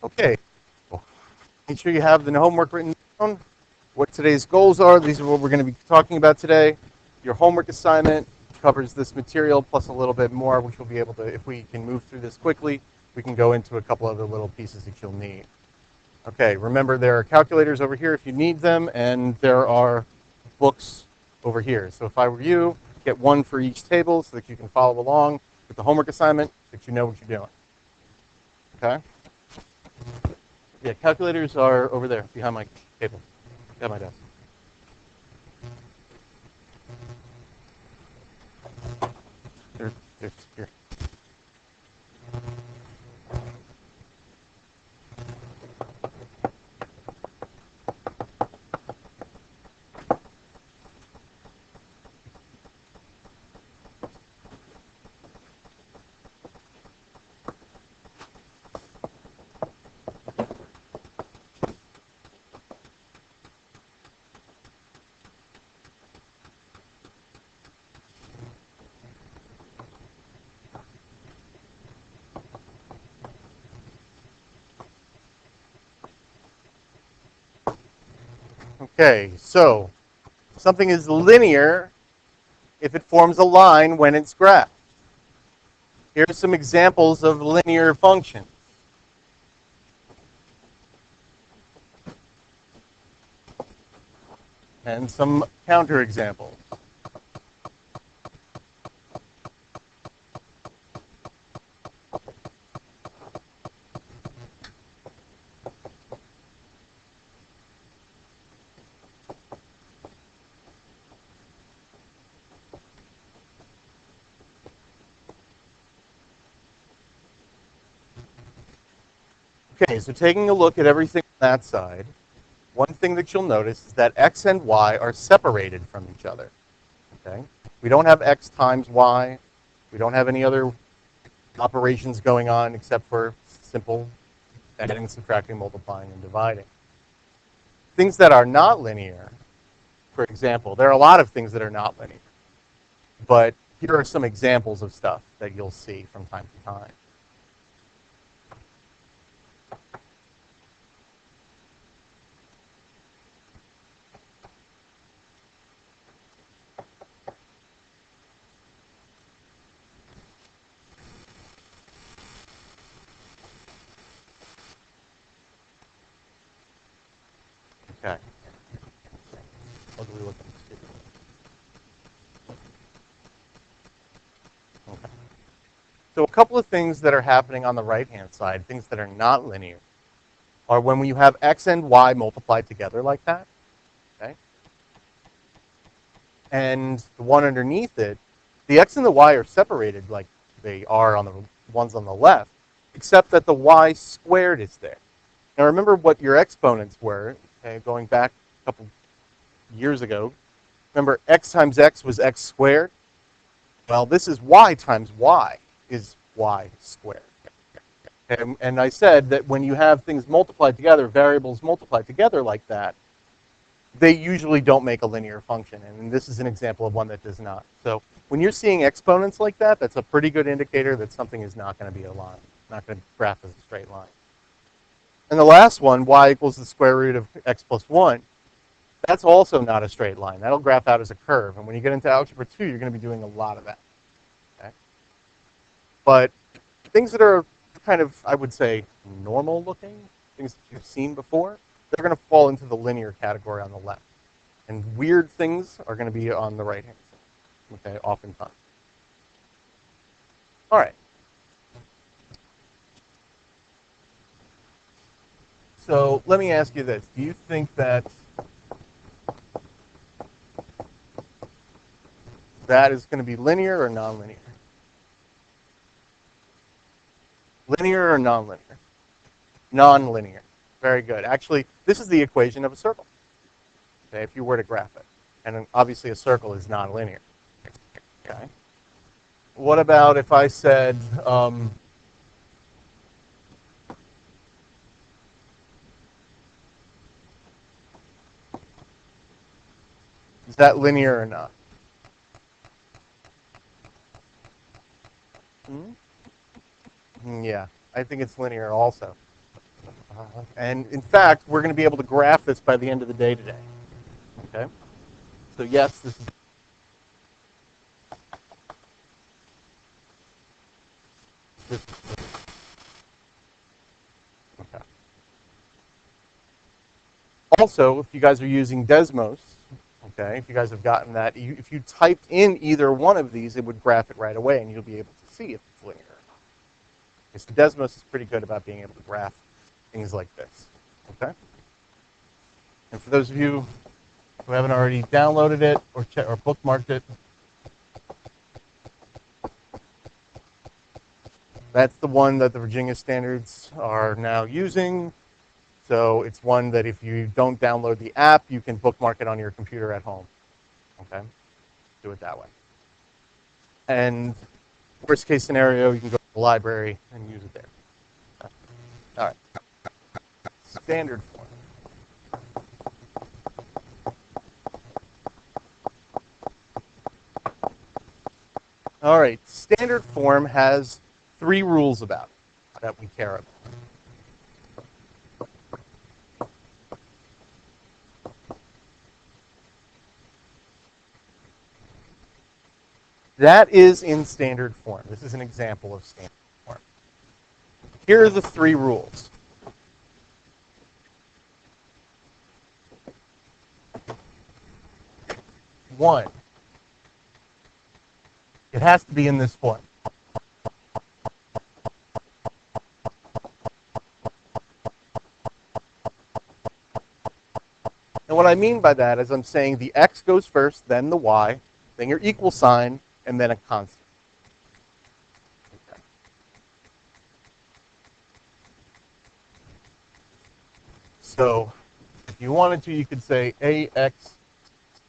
Okay. Make sure you have the homework written down. What today's goals are. These are what we're going to be talking about today. Your homework assignment covers this material plus a little bit more, which we'll be able to, if we can move through this quickly, we can go into a couple other little pieces that you'll need. Okay, remember there are calculators over here if you need them, and there are books over here. So if I were you, get one for each table so that you can follow along with the homework assignment, so that you know what you're doing. Okay? Yeah, calculators are over there behind my table, behind my desk. They're here. Okay, so something is linear if it forms a line when it's graphed. Here are some examples of linear functions. And some counterexamples. Okay, so taking a look at everything on that side, one thing that you'll notice is that x and y are separated from each other. Okay? We don't have x times y. We don't have any other operations going on except for simple adding, subtracting, multiplying, and dividing. Things that are not linear, for example, there are a lot of things that are not linear. But here are some examples of stuff that you'll see from time to time. Okay. What do we look at? Okay. So a couple of things that are happening on the right-hand side, things that are not linear, are when you have x and y multiplied together like that, okay? And the one underneath it, the x and the y are separated like they are on the ones on the left, except that the y squared is there. Now remember what your exponents were, okay, going back a couple years ago. Remember x times x was x squared? Well, this is y times y is y squared. And I said that when you have things multiplied together, variables multiplied together like that, they usually don't make a linear function. And this is an example of one that does not. So when you're seeing exponents like that, that's a pretty good indicator that something is not going to be a line, not going to graph as a straight line. And the last one, y equals the square root of x plus 1, that's also not a straight line. That'll graph out as a curve. And when you get into algebra 2, you're going to be doing a lot of that. Okay? But things that are kind of, I would say, normal looking, things that you've seen before, they're going to fall into the linear category on the left. And weird things are going to be on the right hand side, okay, oftentimes. All right. So let me ask you this. Do you think that that is going to be linear or nonlinear? Linear or nonlinear? Nonlinear. Very good. Actually, this is the equation of a circle, okay, if you were to graph it. And obviously a circle is nonlinear. Okay. What about if I said, is that linear or not? Hmm? Yeah, I think it's linear also. And in fact, we're going to be able to graph this by the end of the day today. Okay? So yes, this is this. Okay. Also, if you guys are using Desmos, okay, if you guys have gotten that, if you typed in either one of these, it would graph it right away, and you'll be able to see if it's linear or not. Okay, so Desmos is pretty good about being able to graph things like this. Okay. And for those of you who haven't already downloaded it or bookmarked it, that's the one that the Virginia standards are now using. So it's one that if you don't download the app, you can bookmark it on your computer at home. Okay? Do it that way. And worst case scenario, you can go to the library and use it there. Okay. All right. Standard form. All right. Standard form has 3 rules about it that we care about. That is in standard form. This is an example of standard form. Here are the 3 rules. One, it has to be in this form. And what I mean by that is I'm saying the x goes first, then the y, then your equal sign, and then a constant. Okay. So if you wanted to, you could say ax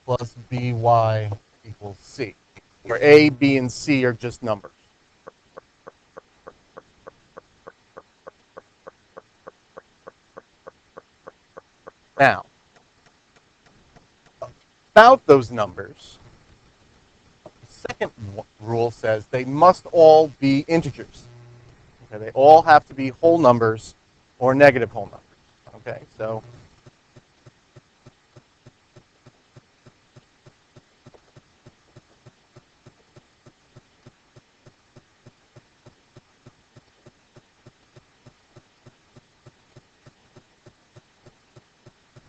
plus by equals c, where a, b, and c are just numbers. Now, about those numbers, the second rule says they must all be integers. Okay, they all have to be whole numbers or negative whole numbers. Okay, so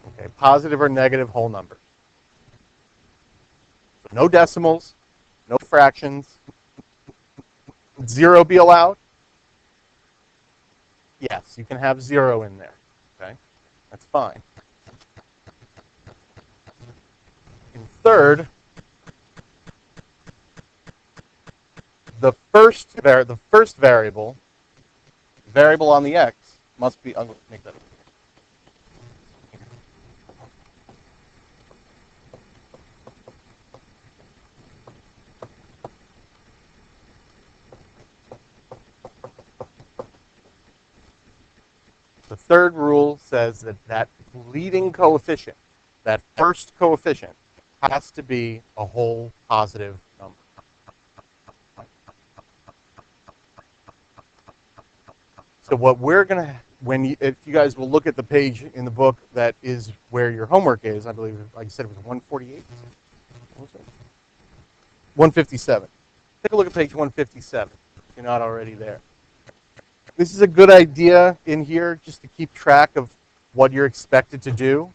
okay, positive or negative whole numbers. So no decimals, no fractions. Zero be allowed? Yes, you can have 0 in there. Okay, that's fine. In third, the first variable on the x must be. I'm going to make that. The third rule says that that leading coefficient, that first coefficient, has to be a whole positive number. So what we're going to, if you guys will look at the page in the book that is where your homework is, I believe, like you said, it was 148? What was it? 157. Take a look at page 157 if you're not already there. This is a good idea in here just to keep track of what you're expected to do.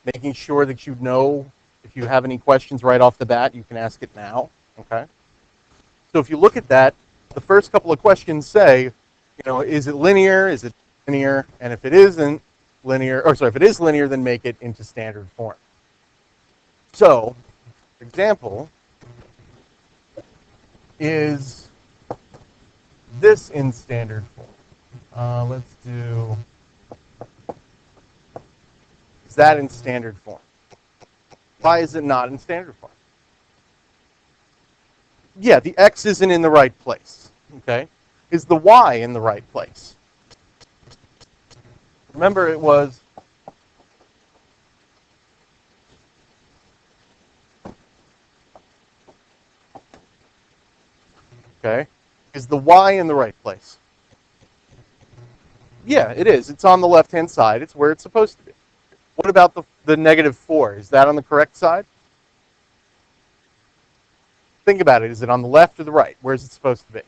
Making sure that you know if you have any questions right off the bat, you can ask it now. Okay. So if you look at that, the first couple of questions say, is it linear? Is it linear? And if it isn't linear, if it is linear, then make it into standard form. So, for example, is this in standard form? Let's do, is that in standard form? Why is it not in standard form? Yeah, the x isn't in the right place. Okay, is the y in the right place? Remember, it was okay. Is the y in the right place? Yeah, it is. It's on the left-hand side. It's where it's supposed to be. What about the negative 4? Is that on the correct side? Think about it. Is it on the left or the right? Where's it supposed to be?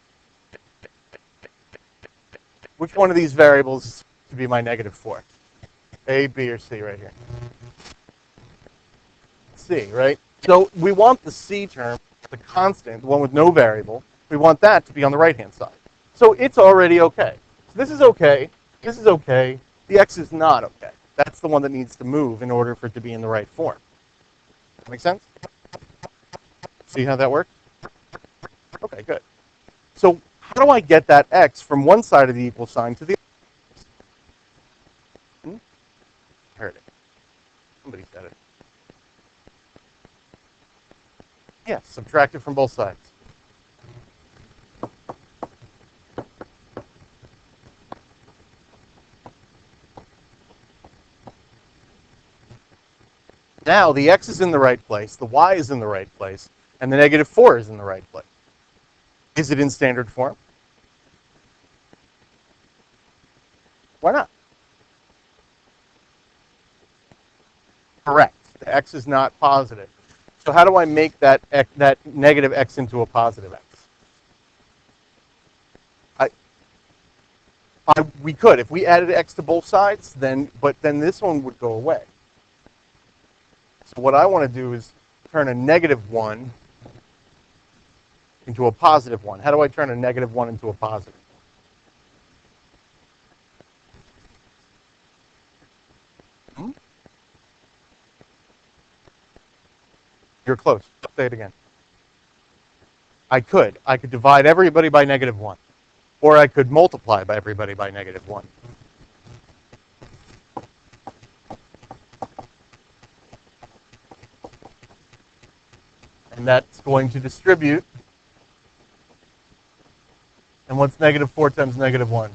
Which one of these variables is to be my negative 4? A, B, or C right here? C, right? So we want the C term, the constant, the one with no variable, we want that to be on the right-hand side. So it's already okay. So this is okay. This is okay. The X is not okay. That's the one that needs to move in order for it to be in the right form. That make sense? See how that works? Okay, good. So how do I get that X from one side of the equal sign to the other? Heard it. Somebody said it. Yes, subtract it from both sides. Now the X is in the right place, the Y is in the right place, and the negative 4 is in the right place. Is it in standard form? Why not? Correct. The X is not positive. So how do I make that negative X into a positive X? We could. If we added X to both sides, but then this one would go away. So what I want to do is turn a negative 1 into a positive 1. How do I turn a negative 1 into a positive? You're close. Say it again. I could. I could divide everybody by negative 1. Or I could multiply by everybody by negative 1. And that's going to distribute. And what's negative 4 times negative 1?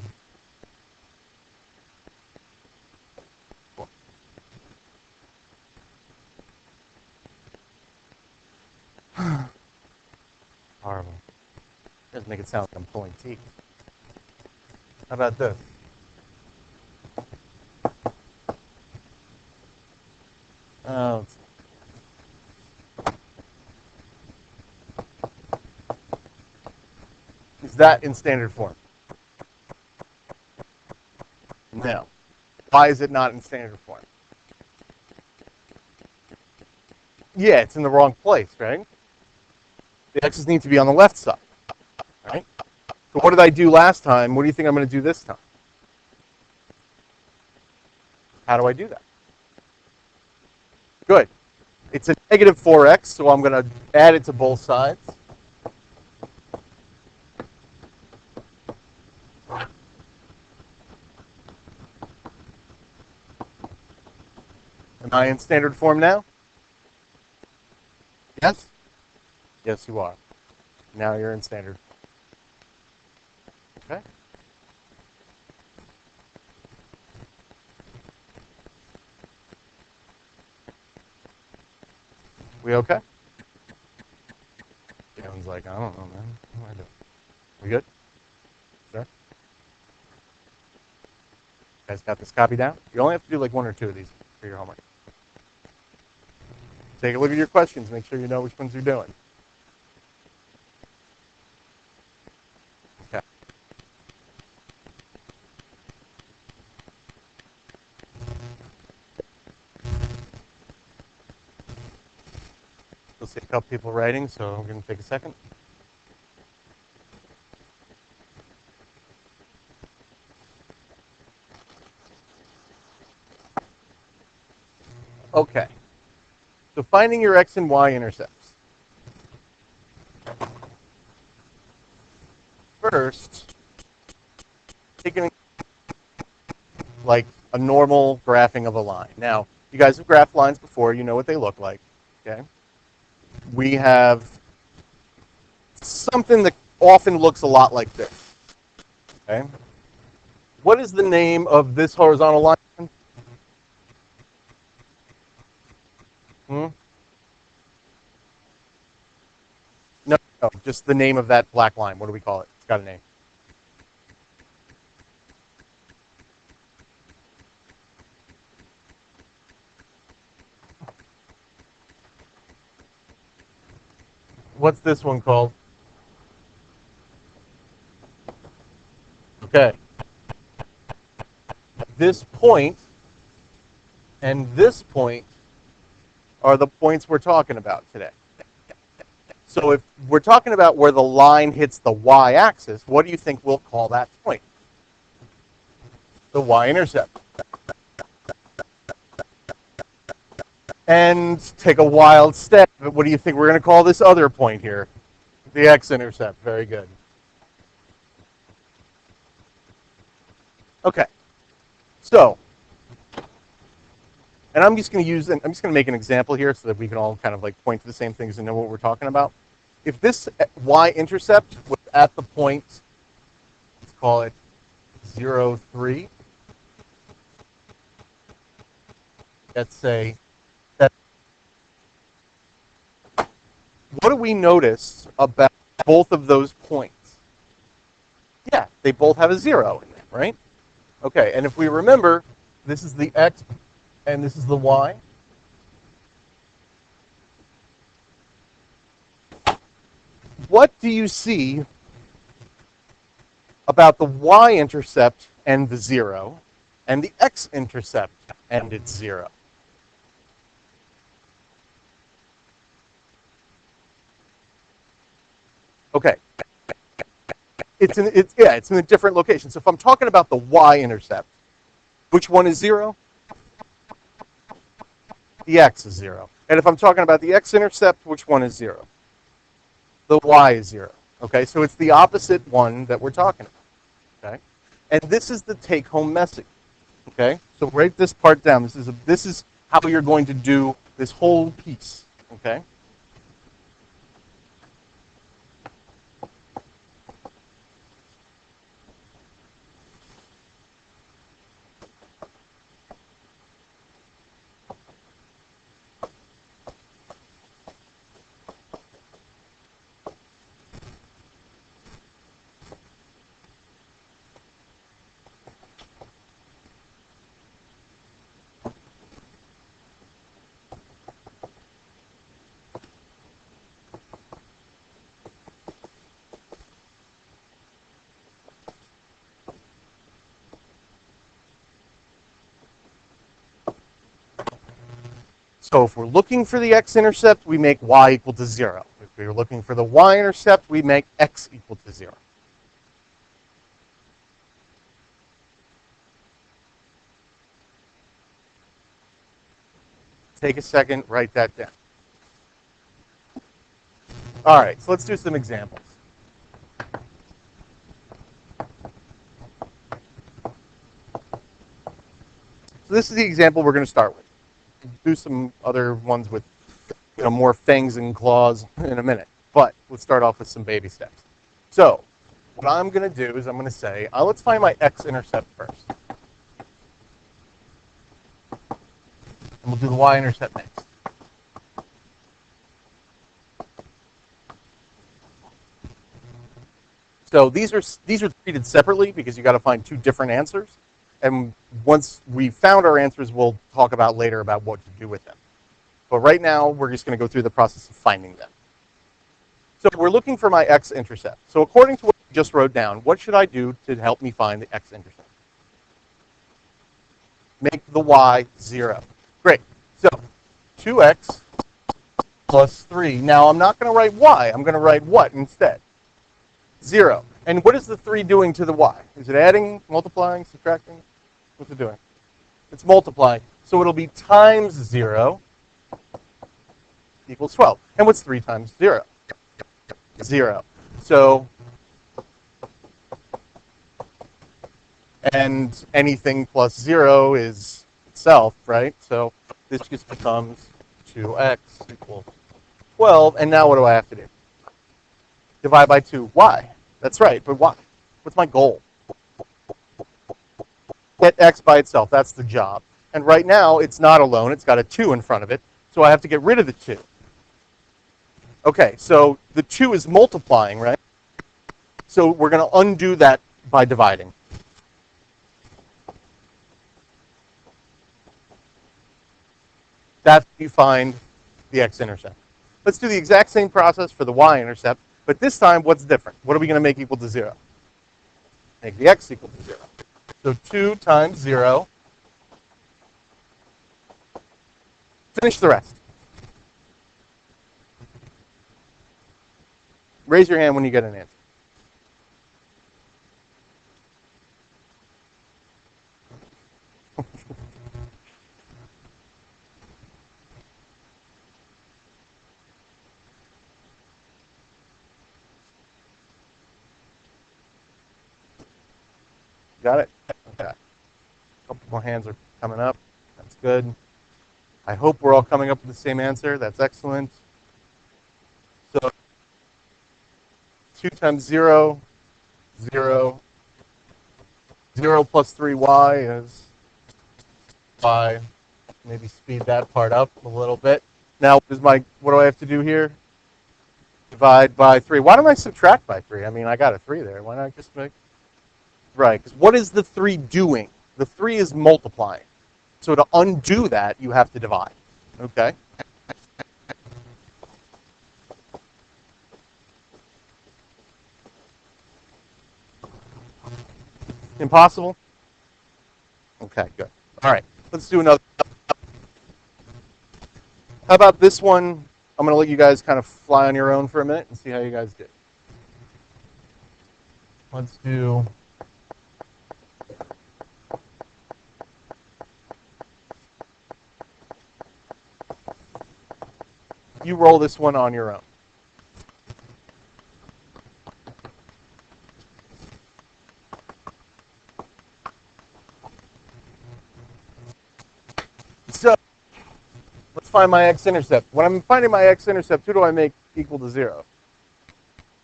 4. Horrible. Doesn't make it sound like I'm pulling teeth. How about this? Oh, is that in standard form? No. Why is it not in standard form? Yeah, it's in the wrong place, right? The X's need to be on the left side, right? So what did I do last time? What do you think I'm going to do this time? How do I do that? Good. It's a negative 4x, so I'm going to add it to both sides. Am I in standard form now? Yes? Yes, you are. Now you're in standard. Okay. We okay? Kevin's like, I don't know, man. What am I doing? We good? Sure. You guys got this copy down? You only have to do like 1 or 2 of these for your homework. Take a look at your questions. Make sure you know which ones you're doing. Okay. You'll see a couple people writing, so I'm going to take a second. Okay. So finding your x and y intercepts. First, taking like a normal graphing of a line. Now, you guys have graphed lines before. You know what they look like. Okay. We have something that often looks a lot like this. Okay. What is the name of this horizontal line? Hmm? No, no, just the name of that black line. What do we call it? It's got a name. What's this one called? Okay. This point and this point are the points we're talking about today. So if we're talking about where the line hits the y-axis, what do you think we'll call that point? The y-intercept. And take a wild step. What do you think we're going to call this other point here? The x-intercept. Very good. Okay. So, and I'm just going to make an example here so that we can all kind of like point to the same things and know what we're talking about. If this y-intercept was at the point, let's call it 0, 3, let's say that, what do we notice about both of those points? Yeah, they both have a 0 in them, right? Okay, and if we remember, this is the x and this is the y. What do you see about the y-intercept and the 0 and the x-intercept and its 0? Okay. It's in a different location. So if I'm talking about the y-intercept, which one is 0? The x is 0. And if I'm talking about the x-intercept, which one is 0? The y is 0. Okay, so it's the opposite one that we're talking about. Okay, and this is the take-home message. Okay, so write this part down. This is how you're going to do this whole piece. Okay. So if we're looking for the x-intercept, we make y equal to 0. If we're looking for the y-intercept, we make x equal to 0. Take a second, write that down. All right, so let's do some examples. So this is the example we're going to start with. Do some other ones with more fangs and claws in a minute. But let's start off with some baby steps. So what I'm going to do is I'm going to say, let's find my x-intercept first. And we'll do the y-intercept next. So these are treated separately because you got to find two different answers. And once we found our answers, we'll talk about later about what to do with them. But right now, we're just going to go through the process of finding them. So we're looking for my x-intercept. So according to what I just wrote down, what should I do to help me find the x-intercept? Make the y 0. Great. So 2x plus 3. Now I'm not going to write y. I'm going to write what instead? 0. And what is the 3 doing to the y? Is it adding, multiplying, subtracting? What's it doing? It's multiplying. So it'll be times 0 equals 12. And what's 3 times 0? 0. So, and anything plus 0 is itself, right? So this just becomes 2x equals 12. And now what do I have to do? Divide by 2. Why? That's right, but why? What's my goal? Get x by itself. That's the job. And right now, it's not alone. It's got a 2 in front of it. So I have to get rid of the 2. Okay, so the 2 is multiplying, right? So we're going to undo that by dividing. That's how you find the x-intercept. Let's do the exact same process for the y-intercept, but this time, what's different? What are we going to make equal to 0? Make the x equal to 0. So 2 times 0. Finish the rest. Raise your hand when you get an answer. Got it? Okay. A couple more hands are coming up. That's good. I hope we're all coming up with the same answer. That's excellent. So 2 times 0, 0. 0 plus 3y is 5. Maybe speed that part up a little bit. Now, what do I have to do here? Divide by 3. Why don't I subtract by 3? I mean, I got a 3 there. Why not just make... Right, because what is the 3 doing? The 3 is multiplying. So to undo that, you have to divide. Okay? Impossible? Okay, good. All right, let's do another. How about this one? I'm going to let you guys kind of fly on your own for a minute and see how you guys did. Let's do... You roll this one on your own. So, let's find my x-intercept. When I'm finding my x-intercept, who do I make equal to 0?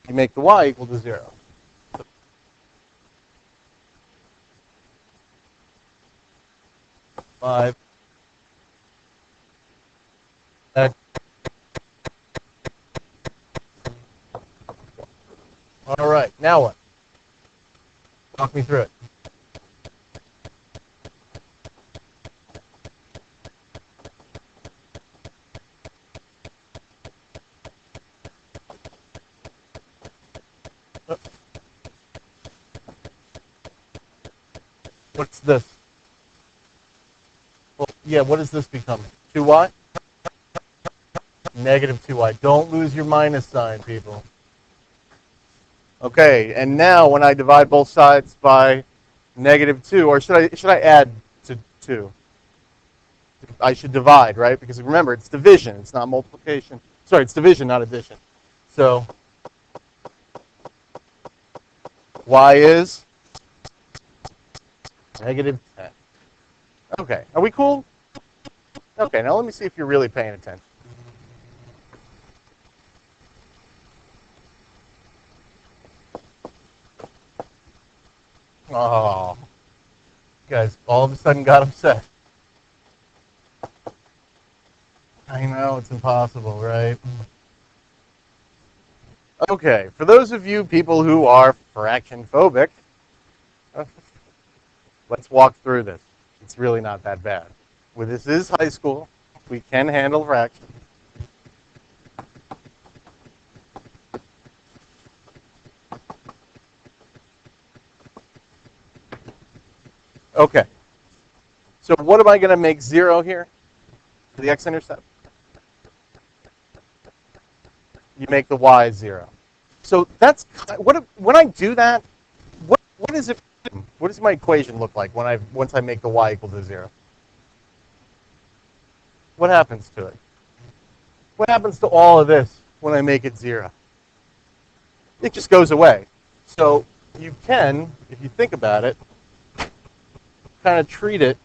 You make the y equal to 0. 5 x. All right, now what? Talk me through it. What's this? Well, yeah, what does this become? 2y? Negative 2y. Don't lose your minus sign, people. Okay, and now when I divide both sides by negative 2, or should I add to 2? I should divide, right? Because remember, it's division. It's not multiplication. Sorry, it's division, not addition. So y is negative 10. Okay, are we cool? Okay, now let me see if you're really paying attention. Oh, you guys all of a sudden got upset. I know, it's impossible, right? Okay, for those of you people who are fraction phobic, let's walk through this. It's really not that bad. Well, this is high school. We can handle fractions. Okay. So what am I going to make 0 here for the x-intercept? You make the y 0. So that's when I do that. What is it? What does my equation look like once I make the y equal to 0? What happens to it? What happens to all of this when I make it 0? It just goes away. So you can, if you think about it, kind of treat it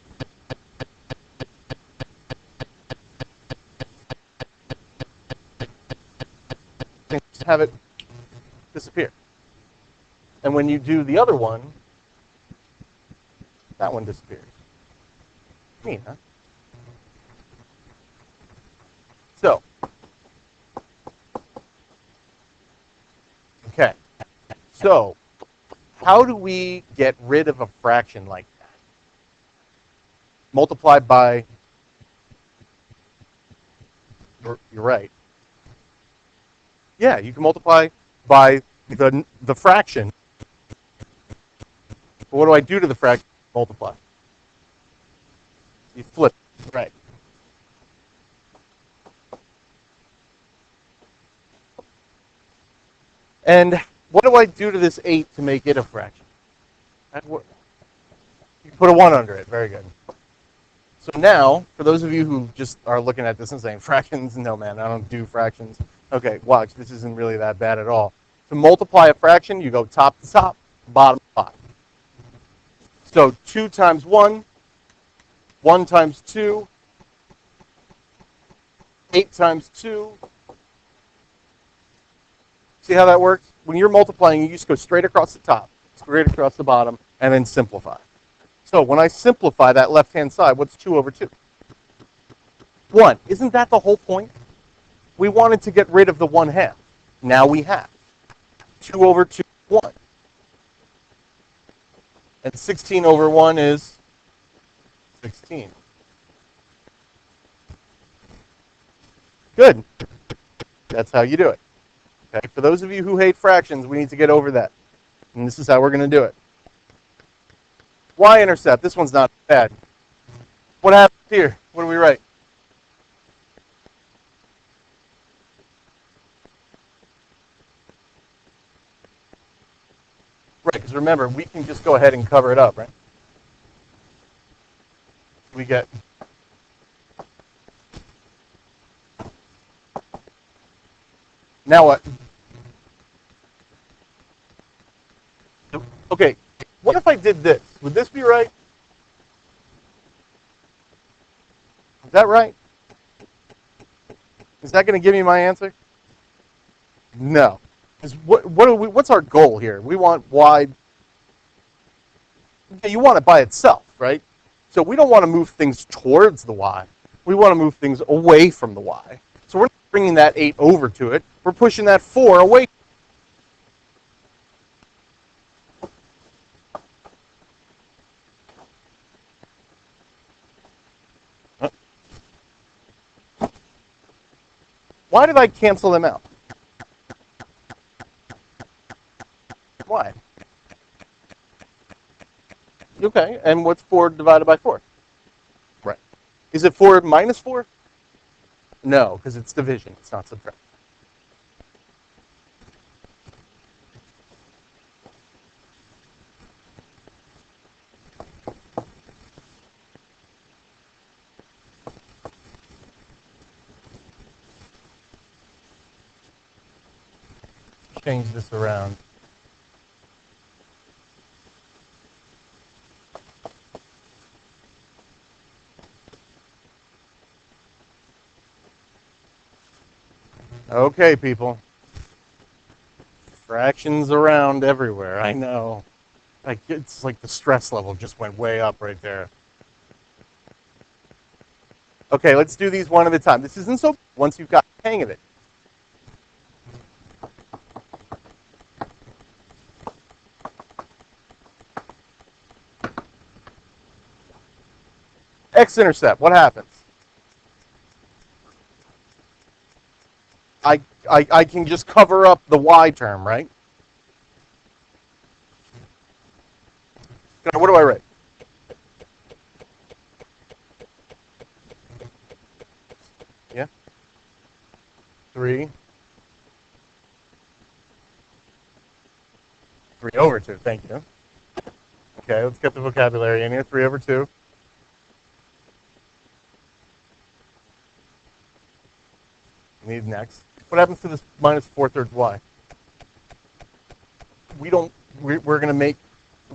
and just have it disappear. And when you do the other one, that one disappears. Neat, huh? So, okay. So, how do we get rid of a fraction like that? Multiplied by, you're right, Yeah, you can multiply by the fraction. But what do I do to the fraction? Multiply. You flip. Right. And what do I do to this 8 to make it a fraction? You put a 1 under it. Very good. So now, for those of you who just are looking at this and saying, fractions, no, man, I don't do fractions. Okay, watch. This isn't really that bad at all. To multiply a fraction, you go top to top, bottom to bottom. So 2 times 1, 1 times 2, 8 times 2. See how that works? When you're multiplying, you just go straight across the top, straight across the bottom, and then simplify. So when I simplify that left-hand side, what's 2 over 2? 1. Isn't that the whole point? We wanted to get rid of the 1/2. Now we have. 2 over 2 is 1. And 16 over 1 is 16. Good. That's how you do it. Okay. For those of you who hate fractions, we need to get over that. And this is how we're going to do it. Y-intercept. This one's not bad. What happens here? What do we write? Right, because remember, we can just go ahead and cover it up, right? We get now what? Okay, what if I did this? Would this be right? Is that right? Is that going to give me my answer? No. Because what's our goal here? We want y. You want it by itself, right? So we don't want to move things towards the y. We want to move things away from the y. So we're not bringing that 8 over to it. We're pushing that 4 away. Why did I cancel them out? Why? Okay, and what's 4 divided by 4? Right. Is it 4 minus 4? No, because it's division. It's not subtraction. Change this around. Okay, people. Fractions around everywhere. I know. Like it's like the stress level just went way up right there. Okay, let's do these one at a time. This isn't so once you've got the hang of it. X-intercept, what happens? I can just cover up the y term, right? What do I write? Yeah? 3. 3 over 2, thank you. Okay, let's get the vocabulary in here. 3 over 2. Need next. What happens to this minus 4/3 y? We don't, we're going to make,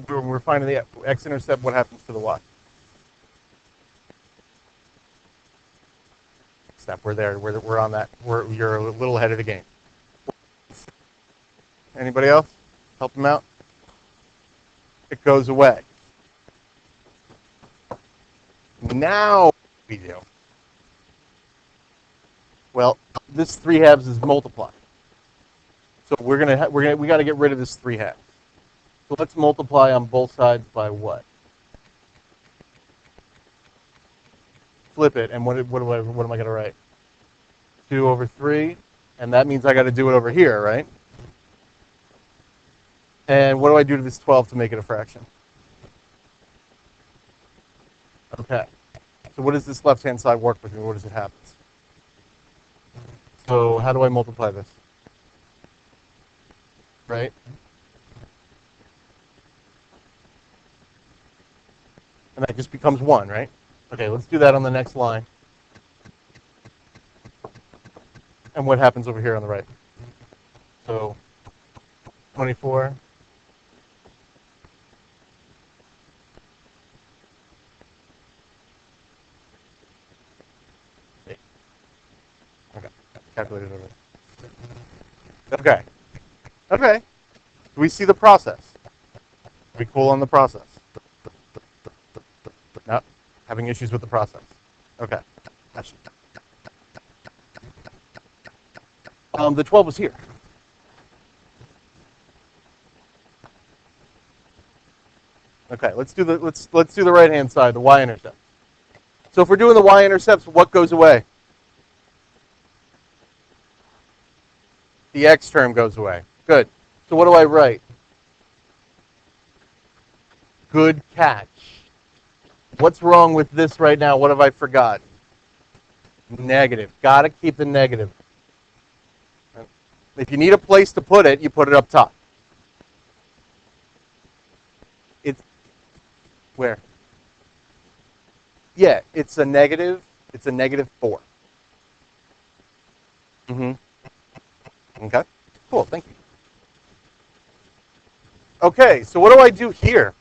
we're finding the x-intercept, what happens to the y? Step, we're there, we're on that, you're a little ahead of the game. Anybody else? Help them out? It goes away. Now we do. Well, this 3/2 is multiplied. So we got to get rid of this 3/2. So let's multiply on both sides by what? Flip it, and what am I going to write? 2 over 3. And that means I got to do it over here, right? And what do I do to this 12 to make it a fraction? Okay. So what does this left-hand side work with me? What does it happen? So how do I multiply this? Right? And that just becomes 1, right? Okay, let's do that on the next line. And what happens over here on the right? So 24. Okay, calculated over there. Okay. Okay. Do we see the process? Are we cool on the process? No? Having issues with the process. Okay. The 12 was here. Okay, let's do the right hand side, the y-intercept. So if we're doing the y-intercepts, what goes away? The x term goes away. Good. So what do I write? Good catch. What's wrong with this right now? What have I forgot? Negative. Got to keep the negative. If you need a place to put it, you put it up top. It's where? Yeah, it's a negative. It's a negative 4. Mm-hmm. Okay. Cool. Thank you. Okay. So what do I do here?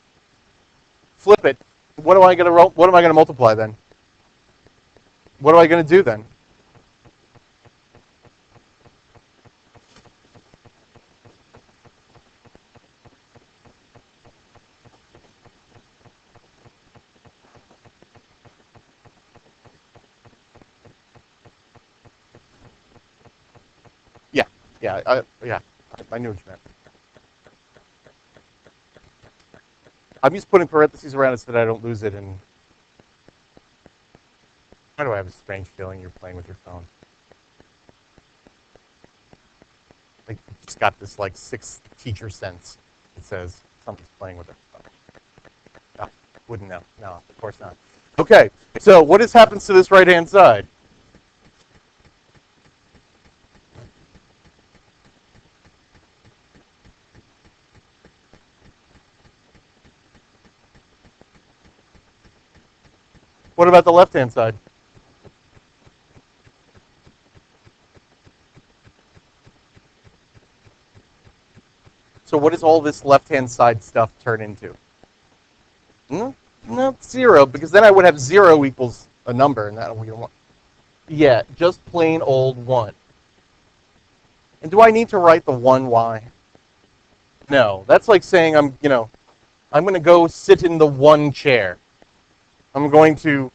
Flip it. What am I gonna multiply then? What am I gonna do then? Yeah, I knew what you meant. I'm just putting parentheses around it so that I don't lose it. And why do I have a strange feeling you're playing with your phone? Like, you just got this like sixth teacher sense. It says something's playing with it. Oh, wouldn't know. No, of course not. Okay, so what happens to this right-hand side? What about the left-hand side? So what does all this left-hand side stuff turn into? No, 0, because then I would have 0 equals a number, and that we don't want. Yeah, just plain old 1. And do I need to write the 1y? No, that's like saying I'm going to go sit in the 1 chair. I'm going to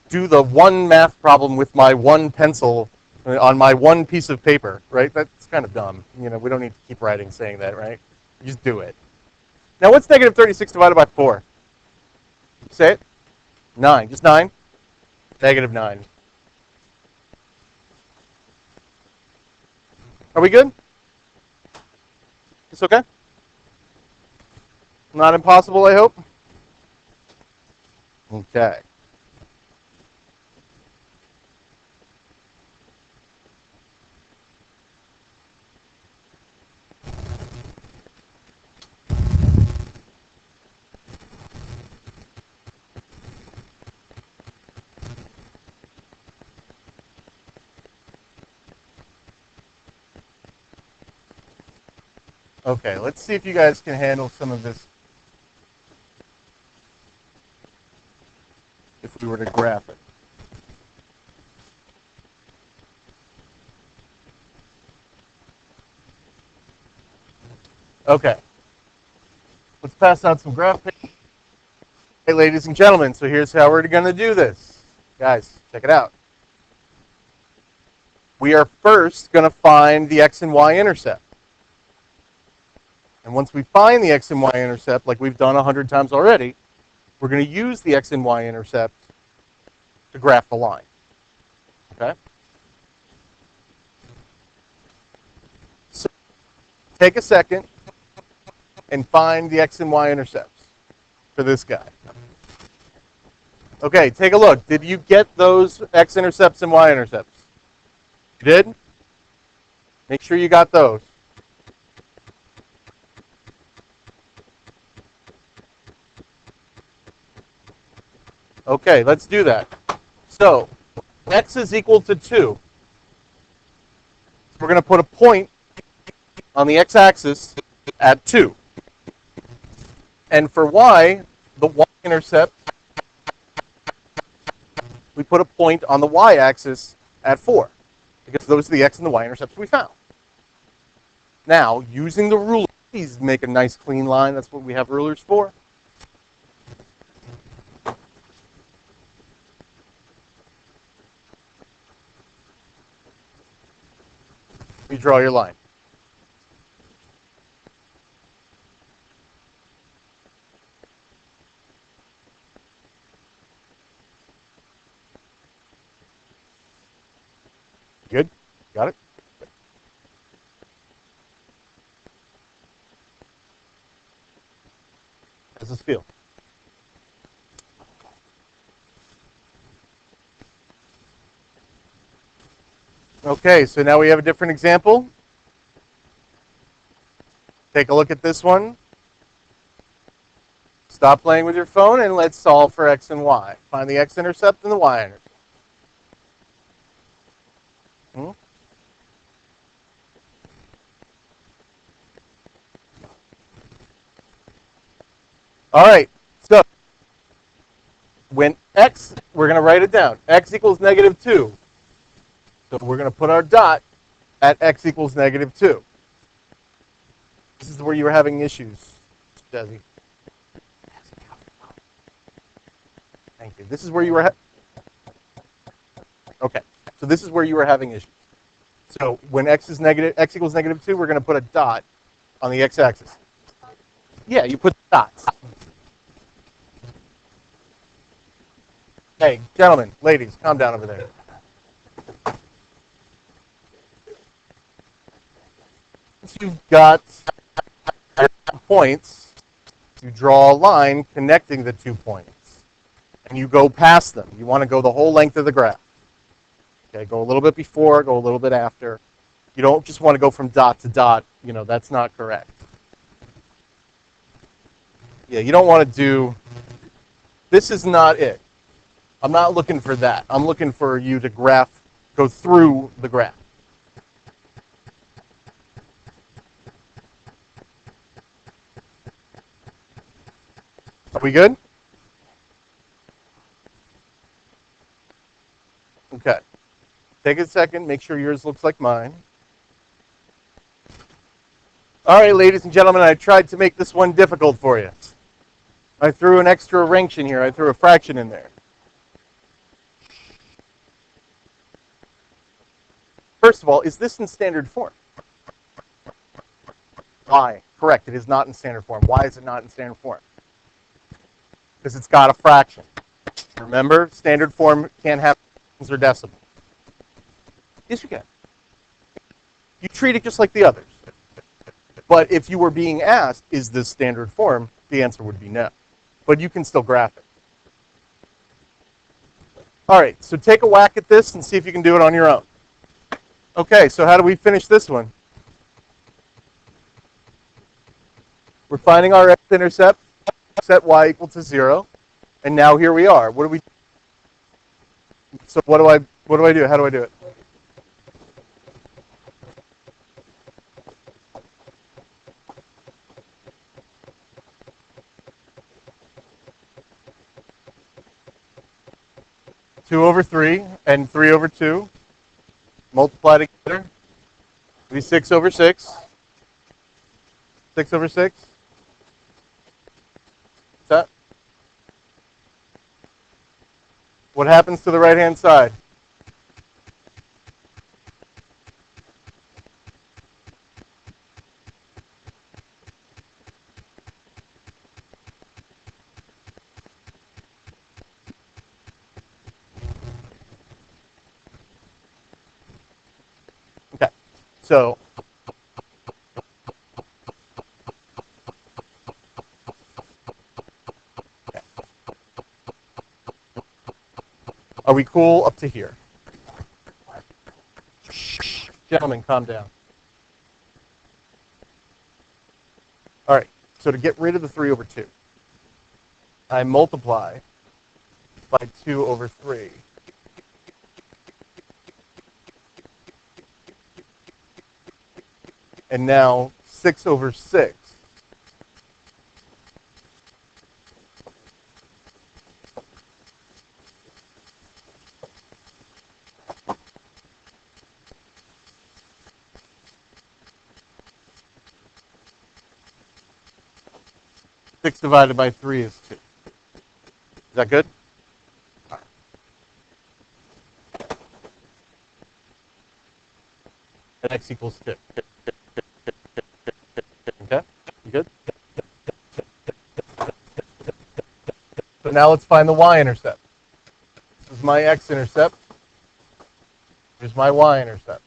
do the 1 math problem with my 1 pencil on my 1 piece of paper, right? That's kind of dumb. We don't need to keep writing saying that, right? Just do it. Now, what's negative 36 divided by 4? Say it. 9. Just 9? Negative 9. Are we good? It's okay? Not impossible, I hope? Okay. Okay, let's see if you guys can handle some of this. If we were to graph it. Okay. Let's pass out some graph paper. Hey, ladies and gentlemen, so here's how we're going to do this. Guys, check it out. We are first going to find the x and y intercept. And once we find the x and y intercept, like we've done 100 times already, we're going to use the x and y intercept to graph the line. Okay? take a second and find the x and y intercepts for this guy. Okay, take a look. Did you get those x-intercepts and y-intercepts? You did? Make sure you got those. Okay, let's do that. So, x is equal to 2. So we're going to put a point on the x-axis at 2. And for y, the y-intercept, we put a point on the y-axis at 4. Because those are the x and the y-intercepts we found. Now, using the ruler, please make a nice clean line. That's what we have rulers for. You draw your line. Good? Got it? How does this feel? Okay, so now we have a different example. Take a look at this one. Stop playing with your phone and let's solve for x and y. Find the x-intercept and the y-intercept. All right, so when x, we're going to write it down. X equals negative 2. So we're going to put our dot at x equals negative 2. This is where you were having issues, Desi. Thank you. This is where you were. Okay, so this is where you were having issues. So when x equals negative 2, we're going to put a dot on the x-axis. Yeah, you put dots. Hey, gentlemen, ladies, calm down over there. Once you've got points, you draw a line connecting the 2 points, and you go past them. You want to go the whole length of the graph. Okay, go a little bit before, go a little bit after. You don't just want to go from dot to dot. You know, that's not correct. Yeah, you don't want to do, this is not it. I'm not looking for that. I'm looking for you to go through the graph. Are we good? Okay. Take a second, make sure yours looks like mine. All right, ladies and gentlemen, I tried to make this one difficult for you. I threw an extra wrench in here. I threw a fraction in there. First of all, is this in standard form? Why? Correct, it is not in standard form. Why is it not in standard form? Because it's got a fraction. Remember, standard form can't have fractions or decimals. Yes, you can. You treat it just like the others. But if you were being asked, is this standard form, the answer would be no. But you can still graph it. All right, so take a whack at this and see if you can do it on your own. Okay, so how do we finish this one? We're finding our x-intercept, set y equal to 0, and now here we are. What do we? So what do I do? How do I do it? Two over 3 and 3 over 2 multiply together. It'll be 6 over 6. 6 over 6. What's that? What happens to the right-hand side? Okay, so Are we cool up to here? Gentlemen, calm down. All right, so to get rid of the 3 over 2, I multiply by 2 over 3. And now 6 over 6. Six divided by 3 is 2. Is that good? And x equals 2. Okay? You good? So now let's find the y-intercept. This is my x-intercept. Here's my y-intercept.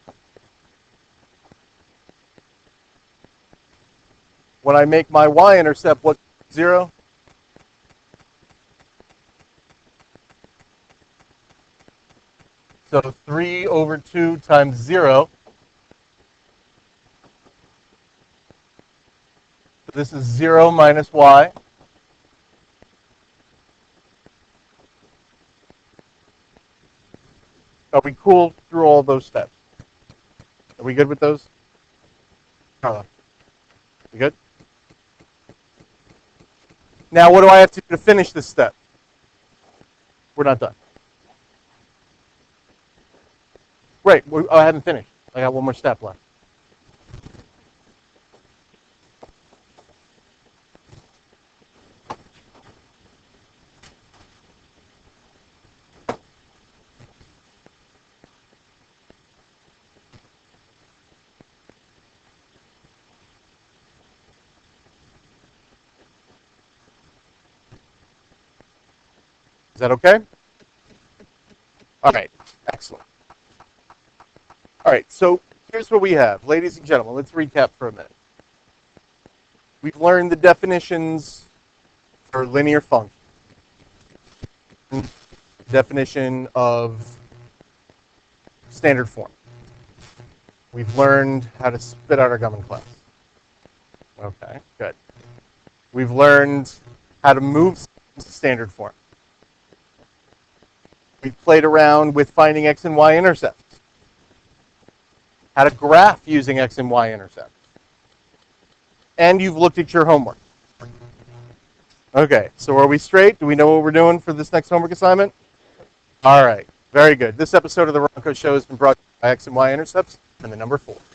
When I make my y-intercept, what's 0? So 3 over 2 times 0. So this is 0 minus y. Are we cool through all those steps? Are we good with those? Carla, you good? Now what do I have to do to finish this step? We're not done. Great, I haven't finished. I got one more step left. Is that okay? All right, excellent. All right, so here's what we have. Ladies and gentlemen, let's recap for a minute. We've learned the definitions for linear function. Definition of standard form. We've learned how to spit out our gum in class. Okay, good. We've learned how to move standard form. We've played around with finding x and y intercepts. How to graph using x and y intercepts. And you've looked at your homework. Okay, so are we straight? Do we know what we're doing for this next homework assignment? All right, very good. This episode of the Ronco Show has been brought to you by x and y intercepts and the number 4.